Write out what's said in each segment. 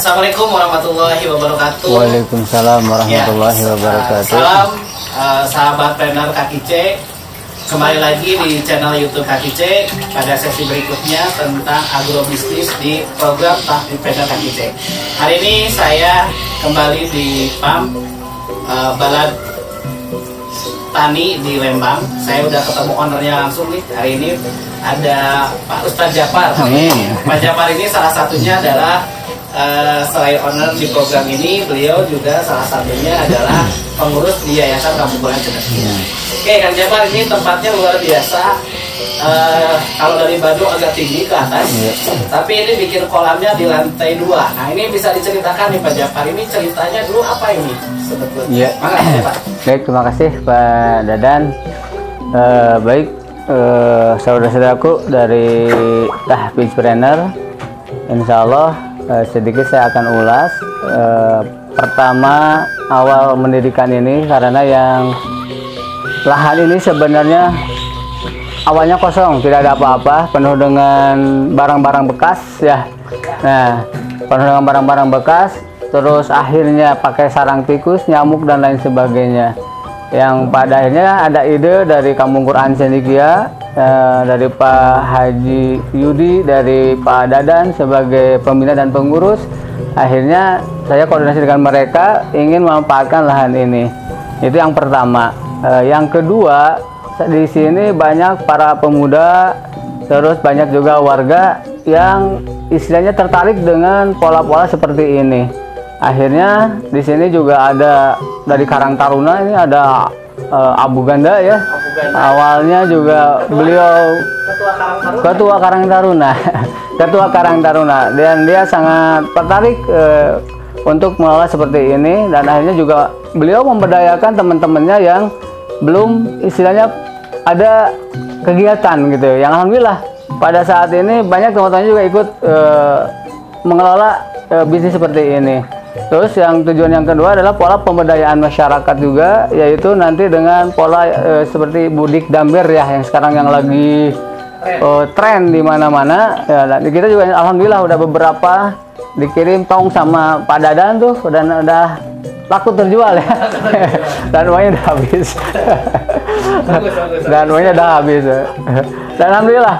Assalamualaikum warahmatullahi wabarakatuh. Waalaikumsalam warahmatullahi wabarakatuh. Salam sahabat trainer Kaki C. Kembali lagi di channel YouTube Kaki C pada sesi berikutnya tentang agrobisnis di program Taktik Trainer Kaki C. Hari ini saya kembali di PAM Balad Tani di Lembang. Saya udah ketemu ownernya langsung nih. Hari ini ada Pak Ustadz Jafar. Amin. Pak Jafar ini salah satunya adalah selain owner di program ini, beliau juga salah satunya adalah pengurus di Yayasan Kampung Bola Cendekia. Oke, Kang Jafar, ini tempatnya luar biasa. Kalau dari Bandung agak tinggi ke atas, tapi ini bikin kolamnya di lantai 2. Nah, ini bisa diceritakan nih Pak Jafar, ini ceritanya dulu apa ini sebetulnya? Iya. Makasih Pak. Baik, terima kasih Pak Dadan. Baik, saudara-saudaraku dari Tahfiz Trainer, insya Allah sedikit saya akan ulas. Pertama, awal mendirikan ini karena yang lahan ini sebenarnya awalnya kosong, tidak ada apa-apa, penuh dengan barang-barang bekas ya. Nah, penuh dengan barang-barang bekas, terus akhirnya pakai sarang tikus, nyamuk dan lain sebagainya. Yang pada akhirnya ada ide dari Kampung Quran Cendekia, dari Pak Haji Yudi, dari Pak Dadan sebagai pembina dan pengurus. Akhirnya saya koordinasi dengan mereka ingin memanfaatkan lahan ini. Itu yang pertama. Yang kedua, di sini banyak para pemuda, terus banyak juga warga yang istilahnya tertarik dengan pola-pola seperti ini. Akhirnya di sini juga ada dari Karang Taruna, ini ada Abu Ganda ya. Awalnya juga beliau Ketua Karang Taruna, Ketua Karang Taruna, dan dia sangat tertarik untuk mengelola seperti ini, dan akhirnya juga beliau memberdayakan teman-temannya yang belum istilahnya ada kegiatan gitu. Yang alhamdulillah pada saat ini banyak teman-teman juga ikut mengelola bisnis seperti ini. Terus yang tujuan yang kedua adalah pola pemberdayaan masyarakat juga, yaitu nanti dengan pola seperti Budik Damber ya, yang sekarang yang lagi tren di mana-mana ya. Dan kita juga alhamdulillah udah beberapa dikirim tong sama Pak Dadan tuh, dan udah laku terjual ya. Dan uangnya udah habis. Dan uangnya udah habis. Dan alhamdulillah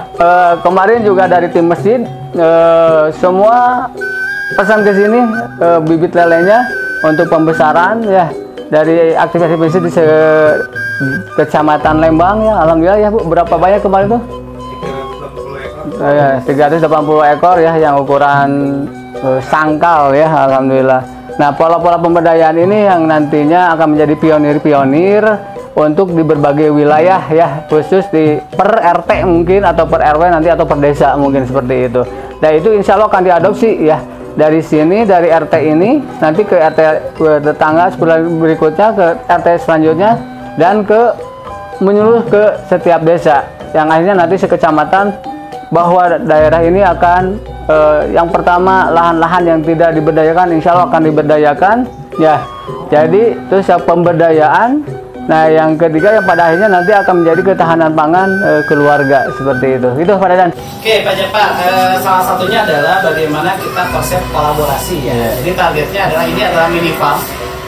kemarin juga dari tim masjid semua pesan ke sini bibit lelenya untuk pembesaran ya, dari aktivitas di Kecamatan Lembang ya. Alhamdulillah ya Bu, berapa banyak kemarin tuh? 380 ekor ya, yang ukuran sangkal ya, alhamdulillah. Nah, pola-pola pemberdayaan ini yang nantinya akan menjadi pionir-pionir untuk di berbagai wilayah ya, khusus di per RT mungkin, atau per RW nanti, atau per desa mungkin, seperti itu. Dan itu insya Allah akan diadopsi ya, dari sini, dari RT ini nanti ke RT tetangga berikutnya, ke RT selanjutnya, dan menyeluruh ke setiap desa, yang akhirnya nanti sekecamatan, bahwa daerah ini akan yang pertama lahan-lahan yang tidak diberdayakan insya Allah akan diberdayakan ya. Jadi terus pemberdayaan. Nah, yang ketiga yang pada akhirnya nanti akan menjadi ketahanan pangan keluarga, seperti itu. Itu Pak Dadan. Oke Pak Jafar, salah satunya adalah bagaimana kita konsep kolaborasi ya. Jadi targetnya adalah ini adalah mini farm.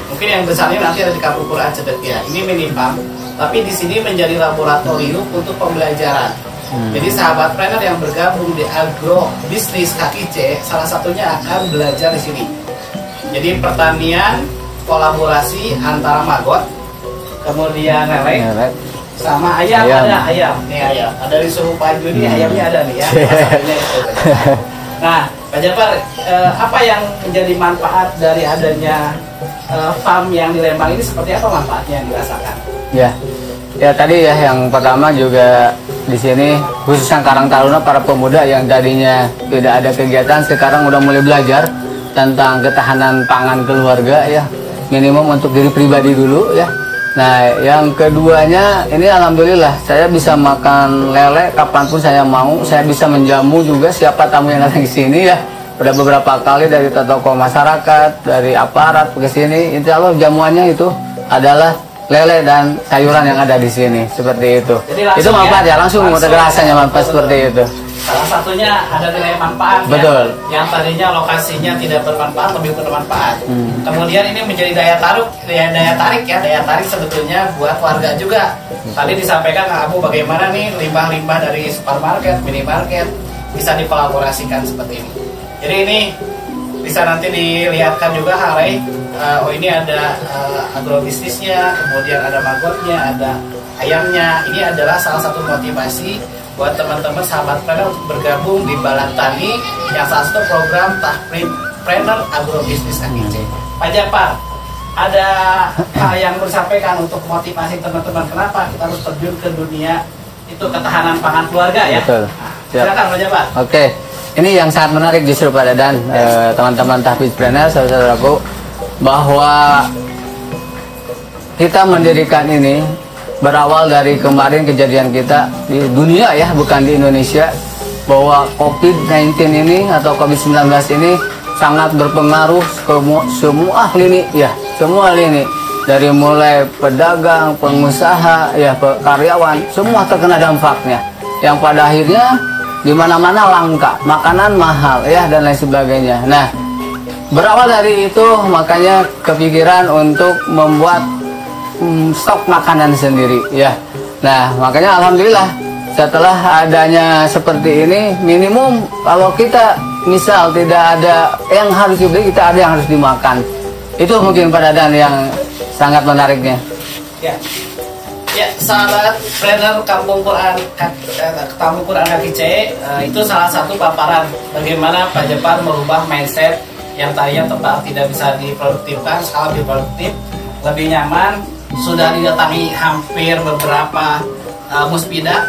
Mungkin yang besarnya nanti ada di Kampung Quran Cendekia. Ini mini farm, tapi di sini menjadi laboratorium untuk pembelajaran. Jadi sahabat trainer yang bergabung di agro bisnis Kaki C, salah satunya akan belajar di sini. Jadi pertanian kolaborasi antara maggot, kemudian lele, sama ayam. Ada ayam. Nih ayam. Ada di suhu Pak Juni, ayamnya ada nih ya. Nah, Pak Jafar, apa yang menjadi manfaat dari adanya farm yang di Lembang ini, seperti apa manfaatnya yang dirasakan? Ya tadi ya, yang pertama juga di sini khususnya Karang Taruna, para pemuda yang tadinya tidak ada kegiatan sekarang udah mulai belajar tentang ketahanan pangan keluarga ya, minimum untuk diri pribadi dulu ya. Nah, yang keduanya ini alhamdulillah saya bisa makan lele kapanpun saya mau, saya bisa menjamu juga siapa tamu yang datang ke sini ya. Udah beberapa kali dari tokoh masyarakat, dari aparat ke sini, insya Allah jamuannya itu adalah lele dan sayuran yang ada di sini, seperti itu. Itu manfaat ya, langsung rasanya manfaat seperti itu. Salah satunya ada nilai manfaat. Betul. Ya, yang tadinya lokasinya tidak bermanfaat lebih bermanfaat. Kemudian ini menjadi daya tarik sebetulnya buat warga juga. Tadi disampaikan Kang Abu bagaimana nih limbah-limbah dari supermarket, minimarket bisa dikolaborasikan seperti ini. Jadi ini bisa nanti dilihatkan juga Harai. Oh ini ada agrobisnisnya, kemudian ada magotnya, ada ayamnya. Ini adalah salah satu motivasi buat teman-teman sahabat planner untuk bergabung di Balan Tani yang salah satu program Tahpreneur Agrobisnis KKC. Pak Japar, ada hal yang disampaikan untuk motivasi teman-teman kenapa kita harus terjun ke dunia itu ketahanan pangan keluarga ya? Betul. Silakan Pak Japar. Oke, ini yang sangat menarik justru Pak Dadan, teman-teman Tahpreneur, saudaraku, bahwa kita mendirikan ini berawal dari kemarin kejadian kita di dunia ya, bukan di Indonesia, bahwa COVID-19 ini atau COVID-19 ini sangat berpengaruh ke semua lini ya, semua lini, dari mulai pedagang, pengusaha ya, karyawan, semua terkena dampaknya, yang pada akhirnya di mana-mana langka, makanan mahal ya, dan lain sebagainya. Nah, berawal dari itu makanya kepikiran untuk membuat stok makanan sendiri ya. Nah, makanya alhamdulillah setelah adanya seperti ini, minimum kalau kita misal tidak ada yang harus dibeli, kita ada yang harus dimakan. Itu mungkin Pak Dadan yang sangat menariknya. Ya. Ya, sahabat planner Kampung Quran KKC, itu salah satu paparan bagaimana Pak Japar merubah mindset yang tadinya tempat tidak bisa diproduktifkan, sekarang diproduktif, lebih nyaman. Sudah didatangi hampir beberapa muspida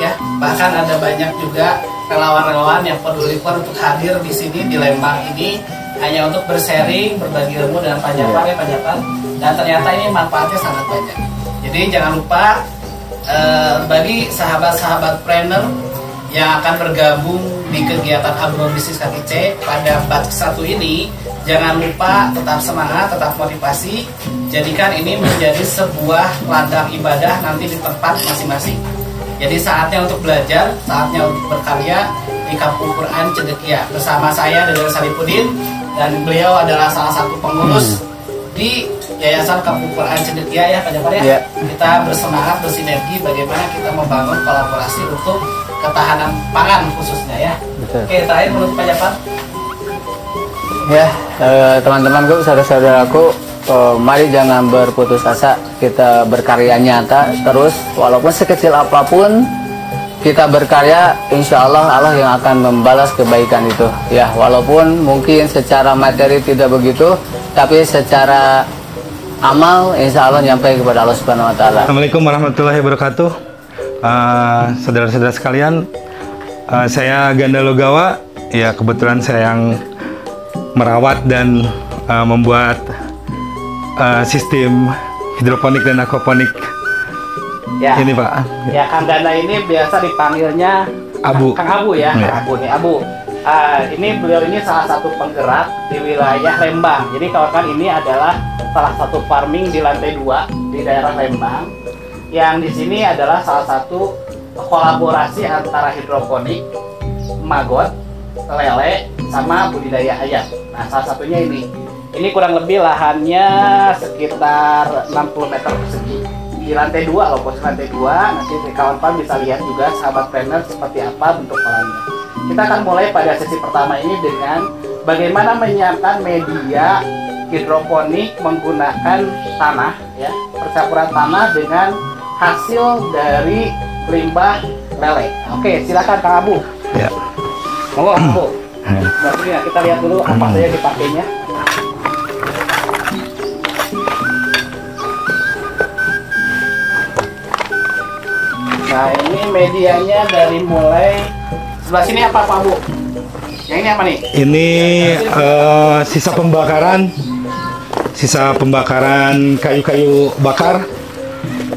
ya, bahkan ada banyak juga relawan-relawan yang peduli untuk hadir di sini di Lembang ini hanya untuk bersharing, berbagi ilmu dengan Pak Japar ya Pak Japar, dan ternyata ini manfaatnya sangat banyak. Jadi jangan lupa bagi sahabat-sahabat planner yang akan bergabung di kegiatan agrobisnis KKC pada batch 1 ini, jangan lupa tetap semangat, tetap motivasi, jadikan ini menjadi sebuah ladang ibadah nanti di tempat masing-masing. Jadi saatnya untuk belajar, saatnya untuk berkarya di Kampung Quran Cendekia. Bersama saya Dadan Saripudin, dan beliau adalah salah satu pengurus di Yayasan Kampung Quran Cendekia ya Pak Japar ya. Kita bersemangat, bersinergi bagaimana kita membangun kolaborasi untuk ketahanan pangan khususnya ya. Betul. Oke, terakhir menurut Pak Japar. Ya, teman-temanku, saudara-saudaraku, mari jangan berputus asa. Kita berkarya nyata terus, walaupun sekecil apapun kita berkarya, insya Allah Allah yang akan membalas kebaikan itu. Ya, walaupun mungkin secara materi tidak begitu, tapi secara amal insya Allah nyampe kepada Allah Subhanahu Wa Taala. Assalamualaikum warahmatullahi wabarakatuh. Saudara-saudara sekalian, saya Ganda Logawa. Ya, kebetulan saya yang merawat dan membuat sistem hidroponik dan aquaponik Ya. ini Pak. Ya, Kang Ganda ini biasa dipanggilnya Abu. Kang Abu ya, Ya. Kang Abu nih, Abu. Ini beliau ini salah satu penggerak di wilayah Lembang. Jadi kawan-kawan, ini adalah salah satu farming di lantai 2 di daerah Lembang. Yang di sini adalah salah satu kolaborasi antara hidroponik, magot, lele, sama budidaya ayam. Nah, salah satunya ini. Ini kurang lebih lahannya sekitar 60 meter persegi. Di lantai 2 loh, posisi lantai 2. Nanti kawan-kawan bisa lihat juga sahabat planner seperti apa bentuk polanya. Kita akan mulai pada sesi pertama ini dengan bagaimana menyiapkan media hidroponik menggunakan tanah ya, percampuran tanah dengan hasil dari limbah lele. Oke, silakan Kang Abu. Ya. Monggo Kang Abu. Berarti ya, kita lihat dulu apa saja dipakainya. Nah, ini medianya dari mulai sebelah sini apa Pak Bu? Yang ini apa nih? Ini sisa pembakaran kayu-kayu bakar.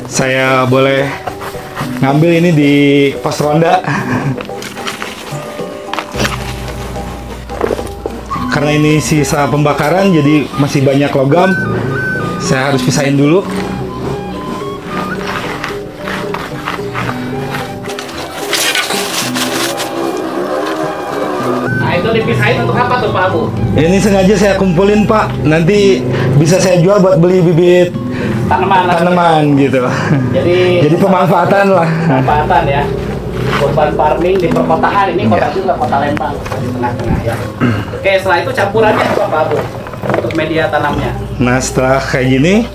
Saya boleh ngambil ini di pos ronda. Karena ini sisa pembakaran, jadi masih banyak logam. Saya harus pisahin dulu. Atau dipisahin untuk apa tuh Pak Abu? Ini sengaja saya kumpulin Pak, nanti bisa saya jual buat beli bibit tanaman gitu. Jadi pemanfaatan lah. Pemanfaatan ya. Urban farming di perkotaan, ini kota juga, kota Lembang di tengah-tengah ya. Oke, setelah itu campurannya apa Pak Abu untuk media tanamnya? Nah setelah kayak gini,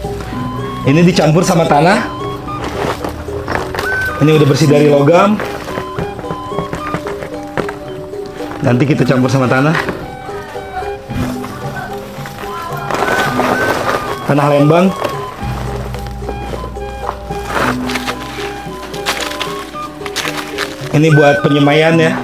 ini dicampur sama tanah. Ini udah bersih dari logam. Nanti kita campur sama tanah. Tanah Lembang. Ini buat penyemaian ya.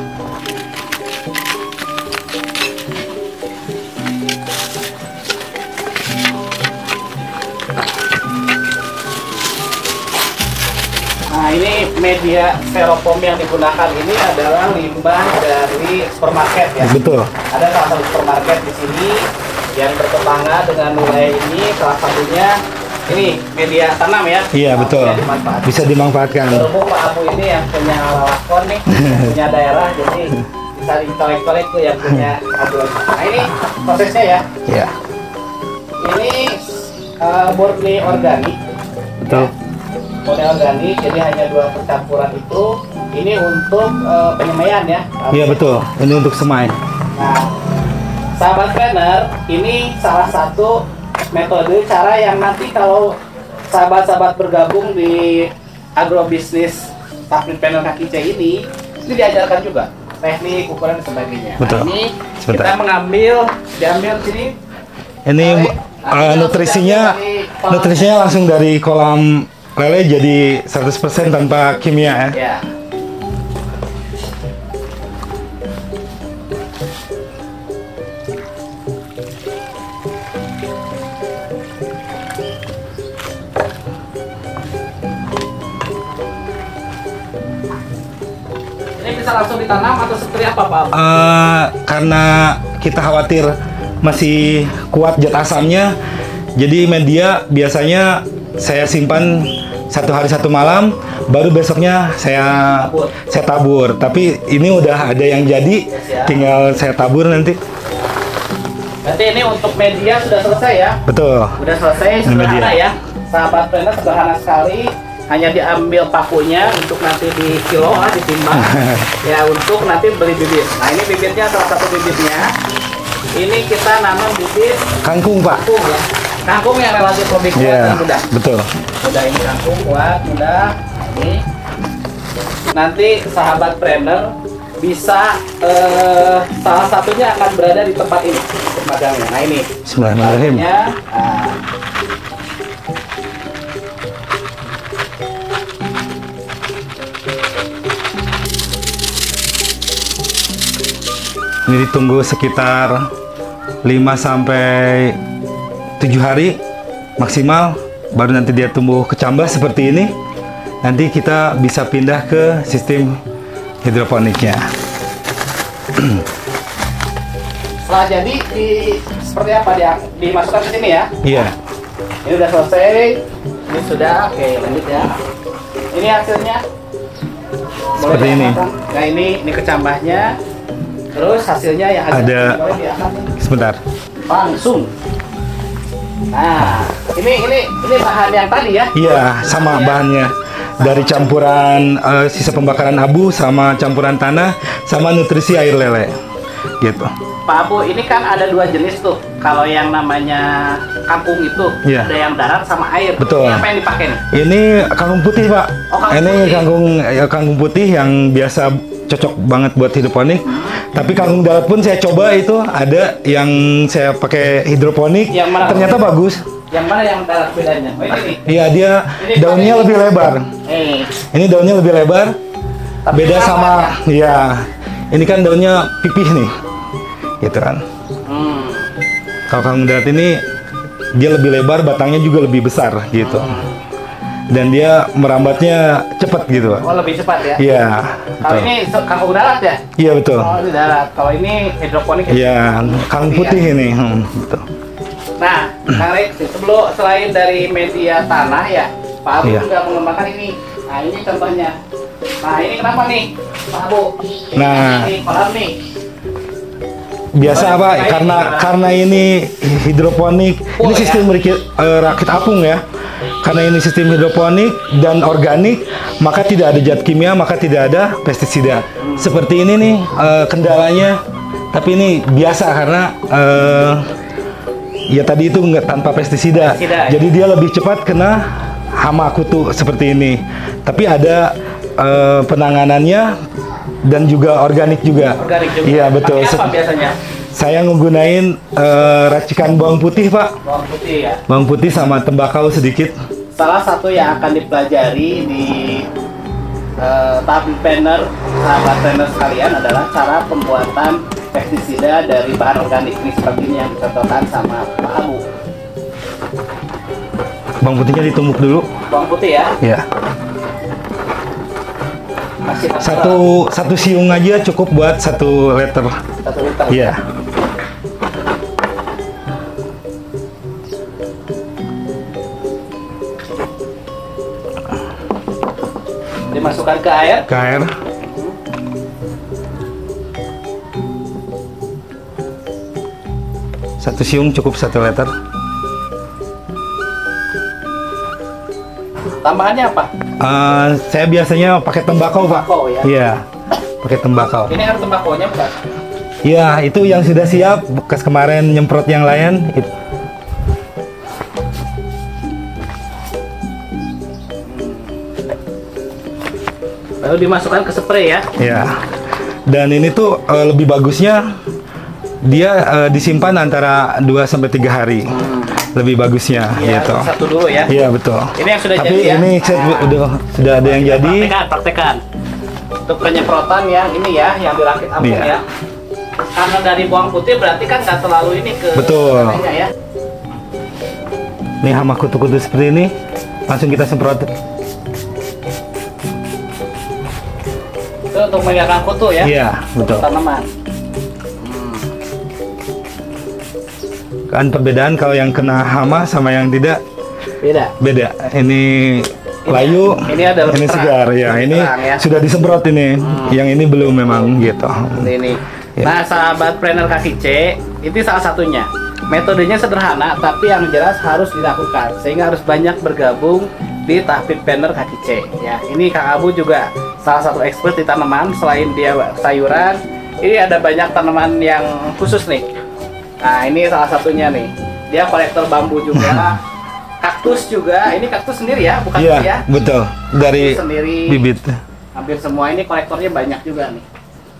Nah, ini media styrofoam yang digunakan ini adalah limbah dari supermarket ya. Betul. Ada salah satu supermarket di sini yang bertetangga dengan wilayah ini, salah satunya ini media tanam ya. Iya betul. Bisa dimanfaatkan. Berhubung Pak Abu ini yang punya lakon nih, punya daerah, jadi bisa dicolek-colek tuh yang punya aduan. Nah ini prosesnya ya. Iya. Ini murni organik. Betul. Murni organik, jadi hanya 2 percampuran itu. Ini untuk penyemaian ya. Iya betul. Ini untuk semai. Nah, sahabat trainer, ini salah satu metode cara yang nanti kalau sahabat-sahabat bergabung di agrobisnis Takmin Panel Kaki C ini diajarkan juga teknik, ukuran dan sebagainya. Betul. Nah, ini Sebentar. kita diambil sini. Ini nutrisinya langsung dari kolam lele, jadi 100% tanpa kimia ya. Ya. Bisa langsung ditanam atau seperti apa Pak? Karena kita khawatir masih kuat zat asamnya, jadi media biasanya saya simpan 1 hari 1 malam, baru besoknya saya tabur. Tapi ini udah ada yang jadi, tinggal saya tabur nanti. Berarti ini untuk media sudah selesai ya? Betul. Udah selesai, sederhana ya. Sahabat trainer, sederhana sekali. Hanya diambil pakunya untuk nanti di kilo ditimbang ya, untuk nanti beli bibit. Nah ini bibitnya, salah satu bibitnya ini kita nanam bibit kangkung Pak. Kangkung ya, kangkung yang relatif lebih kuat dan mudah. Betul. Mudah, ini kangkung kuat, mudah. Ini nanti sahabat trainer bisa salah satunya akan berada di tempat ini, magangnya. Nah ini Bismillahirrahmanirrahim. Ini ditunggu sekitar 5 sampai 7 hari maksimal, baru nanti dia tumbuh kecambah seperti ini. Nanti kita bisa pindah ke sistem hidroponiknya. Setelah jadi seperti apa dia dimasukkan ke sini ya? Iya. Ini udah selesai. Ini sudah, oke lanjut ya. Ini hasilnya. Seperti ini. Nah ini kecambahnya. Terus hasilnya yang ada. Sebentar. Langsung. Nah, ini bahan yang tadi ya? Iya, sama bahannya. Dari campuran sisa pembakaran abu sama campuran tanah sama nutrisi air lele. Gitu. Pak Abu, ini kan ada 2 jenis tuh. Kalau yang namanya kangkung itu, Iya. ada yang darat sama air. Betul. Ini apa yang dipakai nih? Ini kangkung putih, Pak. Oh, kangkung ini putih. kangkung putih yang biasa cocok banget buat hidroponik. Tapi kangkung darat pun saya coba, itu ada yang saya pakai hidroponik. Yang mana? Ternyata bagus. Yang mana yang darat bedanya? Oh, ini. Iya, dia Ini daunnya pakai- lebih lebar. Ini daunnya lebih lebar. Tapi Beda sama sama, ya. Ini kan daunnya pipih nih, gitu kan. Kalau kangkung darat ini dia lebih lebar, batangnya juga lebih besar, gitu. Dan dia merambatnya cepat gitu, Pak. Oh, lebih cepat ya? Iya. Kalau betul. ini kangkung darat ya? Iya betul. Oh, ini darat. Kalau ini hidroponik ya? Iya, kangkung putih ini. Betul. Nah, Kang Rex, selain dari media tanah ya, Pak Abu Iya. juga mengembangkan ini. Nah, ini contohnya. Nah, ini kenapa nih, Pak Abu? Nah. Ini kolam nih. biasa Pak, karena ini hidroponik, ini sistem rakit apung ya. Karena ini sistem hidroponik dan organik, maka tidak ada zat kimia, maka tidak ada pestisida. Seperti ini nih kendalanya. Tapi ini biasa karena ya tadi itu nggak tanpa pestisida. Jadi dia lebih cepat kena hama kutu seperti ini. Tapi ada penanganannya dan juga organik juga. Iya betul. Pakai apa biasanya? Saya nggunain racikan bawang putih Pak. Bawang putih ya. Bawang putih sama tembakau sedikit. Salah satu yang akan dipelajari di tahap planner, sahabat planner sekalian adalah cara pembuatan pestisida dari bahan organik ini seperti ini yang dicontohkan sama Pak Abu. Bawang putihnya ditumbuk dulu. Bawang putih ya. Ya. Satu siung aja cukup buat 1 liter. 1 liter. Iya. Dimasukkan ke air. Ke air. Satu siung cukup 1 liter. Tambahannya apa? Saya biasanya pakai tembakau Pak. Tembakau ya. Iya. Pakai tembakau. Ini harus tembakonya bukan? Iya, itu yang sudah siap. Bekas kemarin nyemprot yang lain. Lalu dimasukkan ke spray ya? Ya. Dan ini tuh lebih bagusnya dia disimpan antara 2-3 hari. Lebih bagusnya Ya, gitu. satu dulu ya. Iya betul. Ini yang sudah Tapi jadi ya. ini sudah ada yang jadi. Praktekan. Untuk penyemprotan yang ini ya, yang dirakit apung Iya. ya. Karena dari bawang putih berarti kan nggak terlalu ini ke Betul. ya. Nih hama kutu-kutu seperti ini langsung kita semprot. Itu untuk menghilangkan kutu ya. Iya betul. Tanaman. Kan perbedaan kalau yang kena hama sama yang tidak beda. Ini layu, ini ada lebih ini terang. segar ya. Ini Terang, ya. sudah disemprot ini. Yang ini belum memang gitu. Ini. Ya. Nah, sahabat planner kaki C, ini salah satunya. Metodenya sederhana, tapi yang jelas harus dilakukan sehingga harus banyak bergabung di tahap planner kaki C. Ya, ini Kang Abu juga salah satu expert di tanaman. Selain dia sayuran, ini ada banyak tanaman yang khusus nih. Nah, ini salah satunya nih. Dia kolektor bambu juga, kaktus juga. Ini kaktus sendiri ya, bukan Iya, ya? betul. Dari Kaktus sendiri. bibit. Hampir semua ini kolektornya banyak juga nih.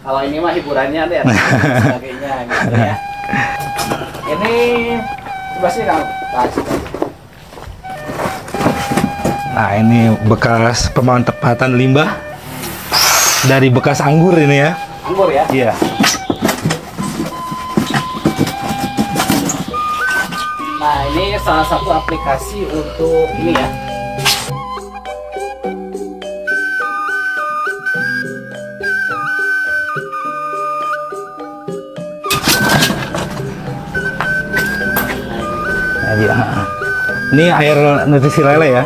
Kalau ini mah hiburannya deh, sebagainya gitu ya. Ini coba sih Kang. Nah, ini bekas pemanfaatan limbah dari bekas anggur ini ya. Anggur ya. Iya. Nah, ini salah satu aplikasi untuk ini ya. Nah, iya. Ini air nutrisi lele ya.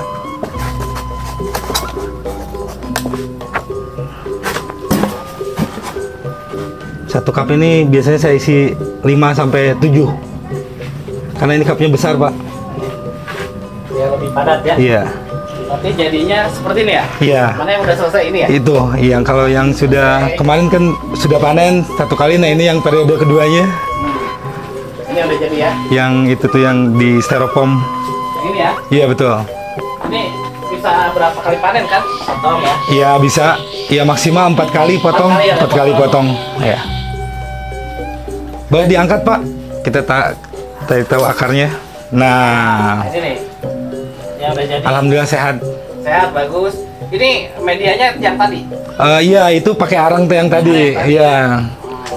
Satu cup ini biasanya saya isi 5-7. Karena ini cupnya besar, Pak. Ya lebih padat ya. Iya. Nanti jadinya seperti ini ya. Iya. Mana yang udah selesai ini ya? Itu yang kalau yang sudah kemarin kan sudah panen 1 kali. Nah, ini yang periode keduanya. Ini udah jadi ya. Yang itu tuh yang di styrofoam. Yang ini ya. Iya, betul. Ini bisa berapa kali panen kan? Potong ya. Iya, bisa. Iya, maksimal 4 kali potong. 4 kali potong. Ya. Boleh diangkat, Pak. Kita tahu akarnya. Nah, Ini nih. Yang udah jadi. alhamdulillah sehat. Sehat, bagus. Ini medianya yang tadi. Iya, itu pakai arang tuh yang tadi. Iya,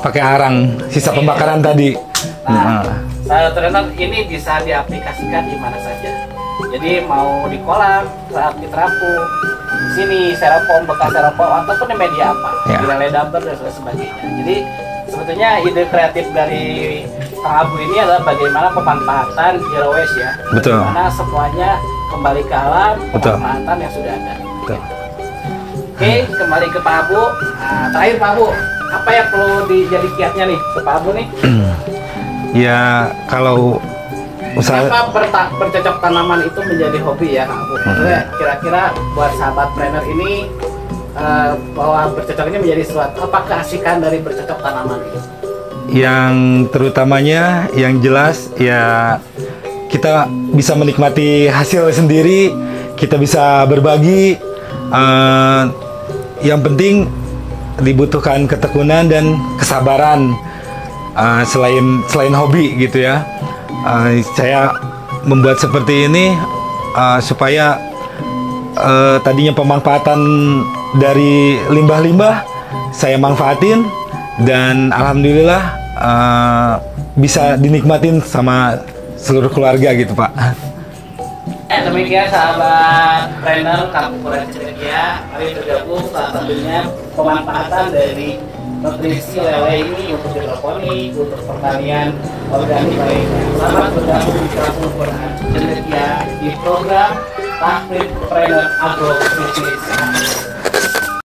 pakai arang. Sisa pembakaran tadi. Nah, sahabat trainer ini bisa diaplikasikan di mana saja. Jadi mau di kolam, saat di terapung, di sini styrofoam, bekas styrofoam ataupun di media apa, Ya. di lele dumper dan sebagainya. Jadi sebetulnya ide kreatif dari Kang Abu ini adalah bagaimana pemanfaatan zero waste ya. Betul. Bagaimana semuanya kembali ke alam, Betul. pemanfaatan yang sudah ada. Betul. Oke, kembali ke Pak Abu. Nah, terakhir Pak Abu, apa yang perlu dijadi kiatnya nih ke Pak Abu nih? Ya kalau usaha Kenapa bercocok tanaman itu menjadi hobi ya Kak Abu? Maksudnya kira-kira buat sahabat trainer ini bahwa bercocok ini menjadi sesuatu, apa keasikan dari bercocok tanaman ini? yang terutamanya yang jelas ya kita bisa menikmati hasil sendiri, kita bisa berbagi. Yang penting dibutuhkan ketekunan dan kesabaran, selain hobi gitu ya. Saya membuat seperti ini supaya tadinya pemanfaatan dari limbah-limbah saya manfaatin dan alhamdulillah bisa dinikmatin sama seluruh keluarga gitu Pak. Demikian sahabat trainer Kampung Pura Cedekia, mari bergabung salah satunya pemanfaatan dari nutrisi lele ini untuk hidroponik, untuk pertanian organik lainnya. Selamat bergabung di Kampung Pura Cedekia di program Taktik Trainer Agro Nutrisi.